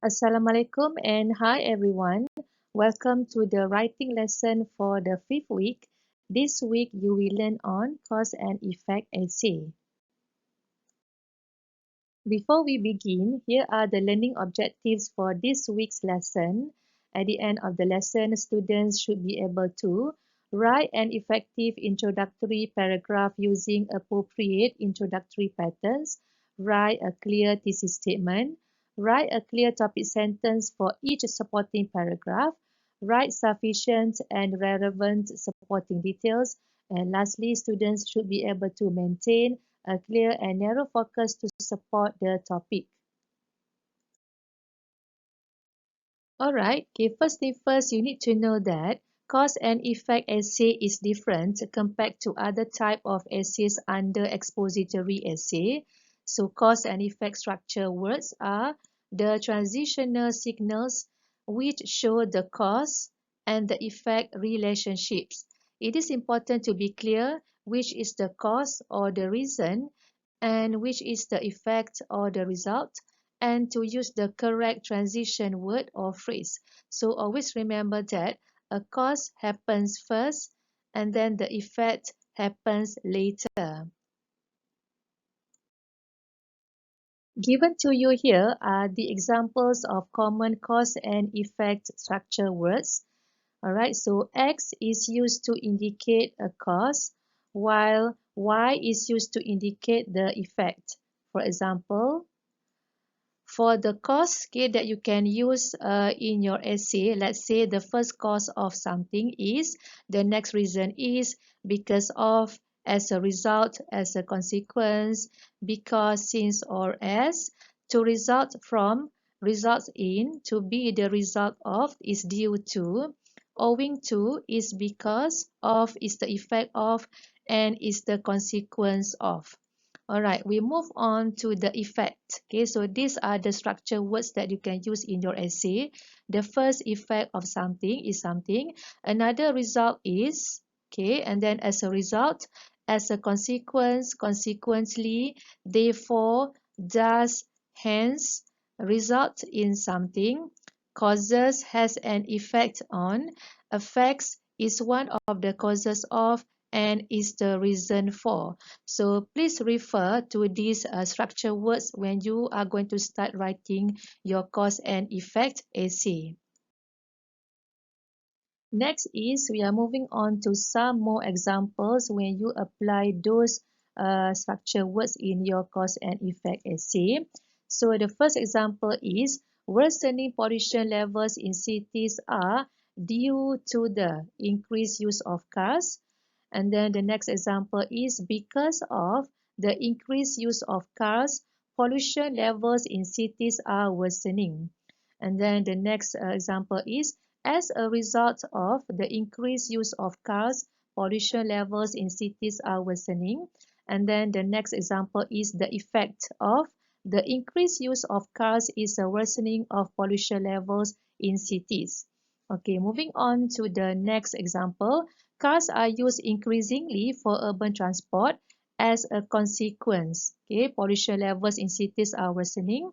Assalamualaikum and hi everyone. Welcome to the writing lesson for the 5th week. This week you will learn on cause and effect essay. Before we begin, here are the learning objectives for this week's lesson. At the end of the lesson, students should be able to write an effective introductory paragraph using appropriate introductory patterns, write a clear thesis statement, write a clear topic sentence for each supporting paragraph, write sufficient and relevant supporting details, and lastly, students should be able to maintain a clear and narrow focus to support the topic. Alright, okay, first thing first, you need to know that cause and effect essay is different compared to other type of essays under expository essay. So cause and effect structure words are the transitional signals which show the cause and the effect relationships. It is important to be clear which is the cause or the reason and which is the effect or the result, and to use the correct transition word or phrase. So always remember that a cause happens first and then the effect happens later. Given to you here are the examples of common cause and effect structure words. Alright, so X is used to indicate a cause, while Y is used to indicate the effect. For example, for the cause that you can use in your essay, let's say the first cause of something is, the next reason is, because of, as a result, as a consequence, because, since, or as, to result from, results in, to be the result of, is due to, owing to, is because of, is the effect of, and is the consequence of. Alright, we move on to the effect. Okay, so these are the structure words that you can use in your essay. The first effect of something is something. Another result is, okay, and then as a result, as a consequence, consequently, therefore, thus, hence, result in something. Causes has an effect on. Affects is one of the causes of and is the reason for. So please refer to these structure words when you are going to start writing your cause and effect essay. Next is we are moving on to some more examples when you apply those structure words in your cause and effect essay. So the first example is worsening pollution levels in cities are due to the increased use of cars. And then the next example is because of the increased use of cars, pollution levels in cities are worsening. And then the next example is as a result of the increased use of cars, pollution levels in cities are worsening. And then the next example is the effect of the increased use of cars is a worsening of pollution levels in cities. Okay, moving on to the next example. Cars are used increasingly for urban transport as a consequence. Okay, pollution levels in cities are worsening.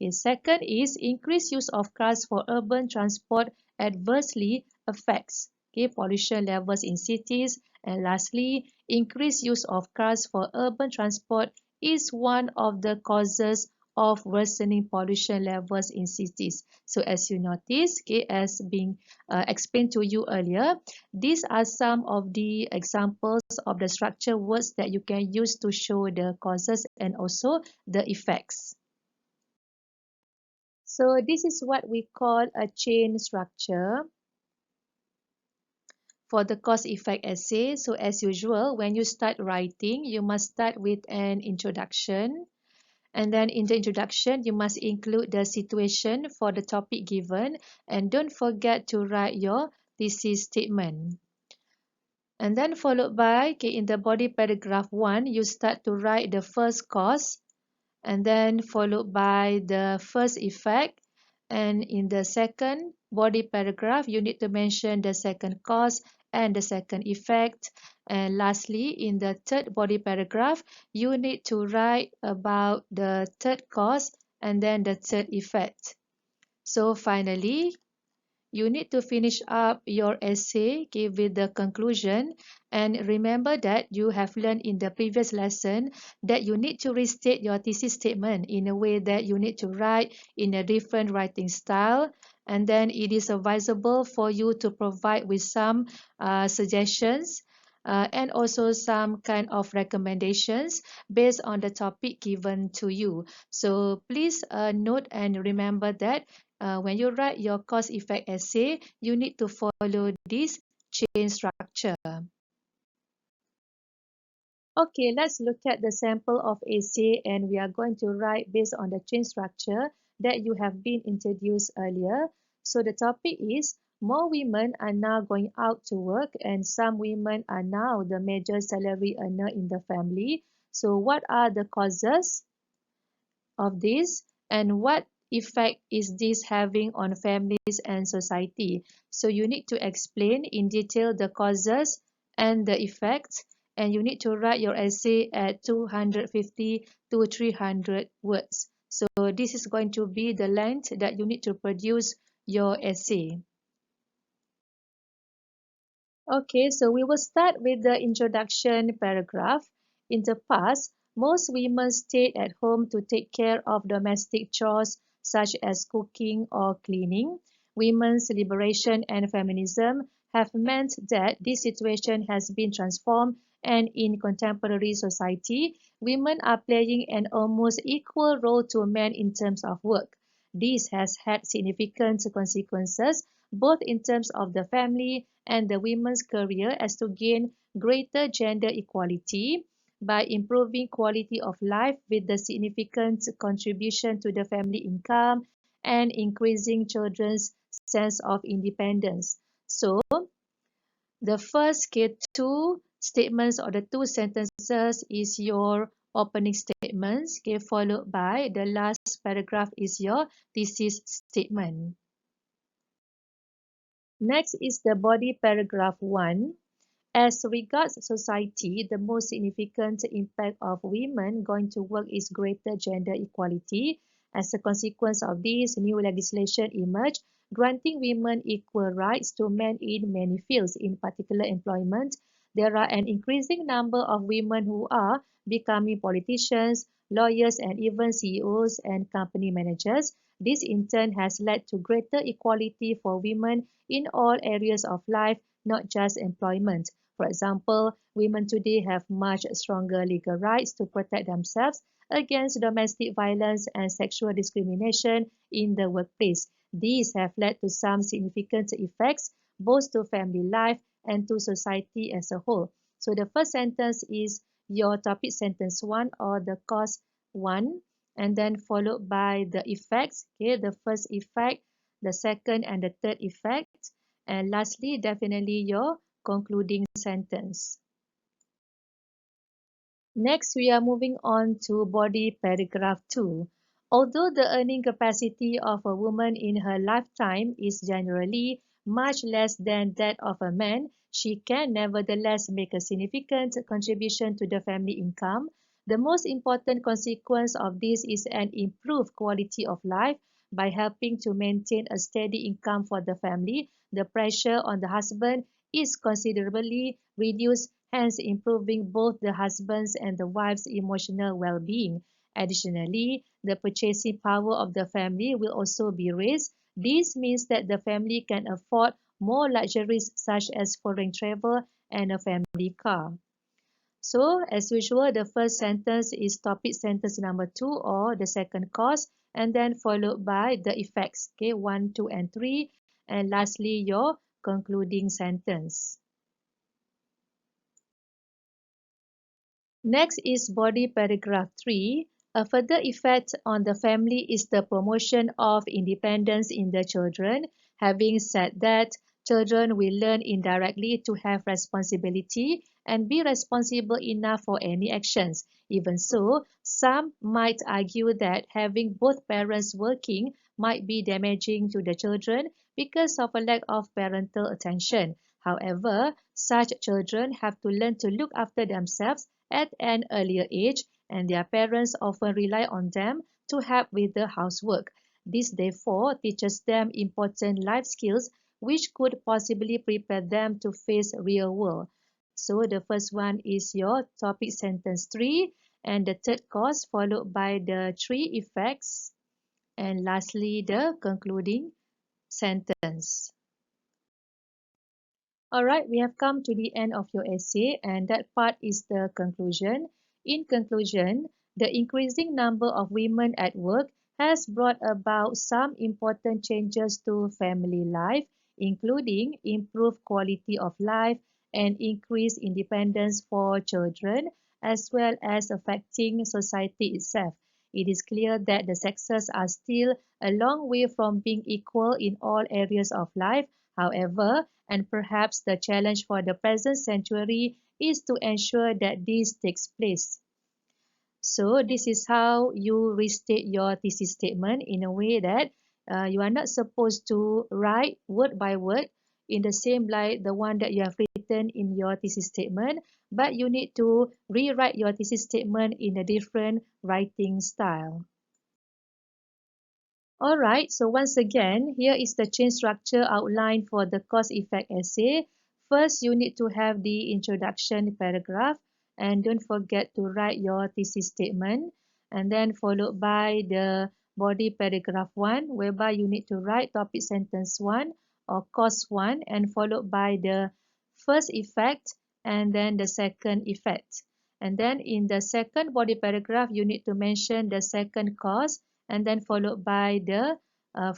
Okay, second is increased use of cars for urban transport adversely affects pollution levels in cities. And lastly, increased use of cars for urban transport is one of the causes of worsening pollution levels in cities. So as you notice, as being explained to you earlier, these are some of the examples of the structure words that you can use to show the causes and also the effects. So this is what we call a chain structure for the cause effect essay. So as usual, when you start writing, you must start with an introduction. And then in the introduction, you must include the situation for the topic given. And don't forget to write your thesis statement. And then followed by, in the body paragraph 1, you start to write the first cause. And then followed by the first effect. And in the second body paragraph, you need to mention the second cause and the second effect. And lastly, in the third body paragraph, you need to write about the third cause and then the third effect. So finally, you need to finish up your essay, give it the conclusion, and remember that you have learned in the previous lesson that you need to restate your thesis statement in a way that you need to write in a different writing style, and then it is advisable for you to provide with some suggestions and also some kind of recommendations based on the topic given to you. So please note and remember that when you write your cause effect essay, you need to follow this chain structure. Okay, let's look at the sample of essay, and we are going to write based on the chain structure that you have been introduced earlier. So the topic is more women are now going out to work and some women are now the major salary earner in the family. So what are the causes of this and what effect is this having on families and society? So you need to explain in detail the causes and the effects, and you need to write your essay at 250 to 300 words. So this is going to be the length that you need to produce your essay. Okay, so we will start with the introduction paragraph. In the past, most women stayed at home to take care of domestic chores such as cooking or cleaning. Women's liberation and feminism have meant that this situation has been transformed, and in contemporary society, women are playing an almost equal role to men in terms of work. This has had significant consequences both in terms of the family and the women's career as to gain greater gender equality by improving quality of life with the significant contribution to the family income and increasing children's sense of independence. So the first two statements or the two sentences is your opening statements, okay, followed by the last paragraph is your thesis statement. Next is the body paragraph 1. As regards society, the most significant impact of women going to work is greater gender equality. As a consequence of this, new legislation emerged, granting women equal rights to men in many fields, in particular employment. There are an increasing number of women who are becoming politicians, lawyers, and even CEOs and company managers. This in turn has led to greater equality for women in all areas of life, not just employment. For example, women today have much stronger legal rights to protect themselves against domestic violence and sexual discrimination in the workplace. These have led to some significant effects both to family life and to society as a whole. So the first sentence is your topic sentence 1 or the cause 1, and then followed by the effects. Okay, the first effect, the second and the third effect, and lastly, definitely your concluding sentence. Next, we are moving on to body paragraph 2. Although the earning capacity of a woman in her lifetime is generally much less than that of a man, she can nevertheless make a significant contribution to the family income. The most important consequence of this is an improved quality of life. By helping to maintain a steady income for the family, the pressure on the husband is considerably reduced, hence improving both the husband's and the wife's emotional well-being. Additionally, the purchasing power of the family will also be raised. This means that the family can afford more luxuries such as foreign travel and a family car. So, as usual, the first sentence is topic sentence number 2 or the second cause, and then followed by the effects, okay, 1, 2, and 3, and lastly, your concluding sentence. Next is body paragraph 3. A further effect on the family is the promotion of independence in the children. Having said that, children will learn indirectly to have responsibility and be responsible enough for any actions. Even so, some might argue that having both parents working might be damaging to the children because of a lack of parental attention. However, such children have to learn to look after themselves at an earlier age, and their parents often rely on them to help with the housework. This therefore teaches them important life skills which could possibly prepare them to face real world. So the first one is your topic sentence 3, and the third cause followed by the 3 effects, and lastly the concluding sentence. Alright, we have come to the end of your essay, and that part is the conclusion. In conclusion, the increasing number of women at work has brought about some important changes to family life, including improved quality of life and increased independence for children, as well as affecting society itself. It is clear that the sexes are still a long way from being equal in all areas of life. However, and perhaps the challenge for the present century is to ensure that this takes place. So this is how you restate your thesis statement in a way that you are not supposed to write word by word in the same like the one that you have written in your thesis statement, but you need to rewrite your thesis statement in a different writing style. Alright, so once again, here is the chain structure outline for the cause-effect essay. First, you need to have the introduction paragraph, and don't forget to write your thesis statement, and then followed by the body paragraph 1, whereby you need to write topic sentence 1 or cause 1, and followed by the first effect and then the second effect. And then in the second body paragraph, you need to mention the second cause, and then followed by the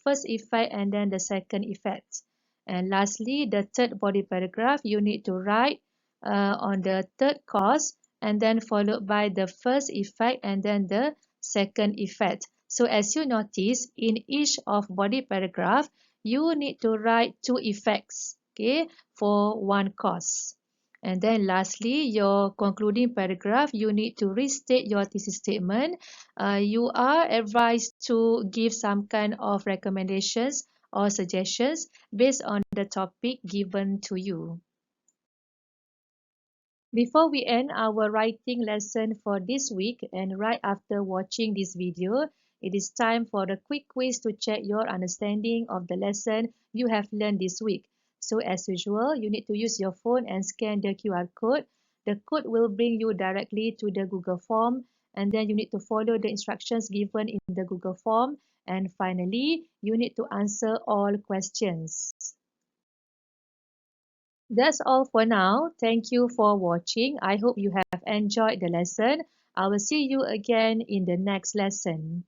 first effect and then the second effect. And lastly, the third body paragraph, you need to write on the third cause, and then followed by the first effect and then the second effect. So as you notice, in each of body paragraph, you need to write 2 effects, okay, for one cause. And then lastly, your concluding paragraph, you need to restate your thesis statement. You are advised to give some kind of recommendations or suggestions based on the topic given to you. Before we end our writing lesson for this week, and right after watching this video, it is time for the quick quiz to check your understanding of the lesson you have learned this week. So as usual, you need to use your phone and scan the QR code. The code will bring you directly to the Google form, and then you need to follow the instructions given in the Google form. And finally, you need to answer all questions. That's all for now. Thank you for watching. I hope you have enjoyed the lesson. I will see you again in the next lesson.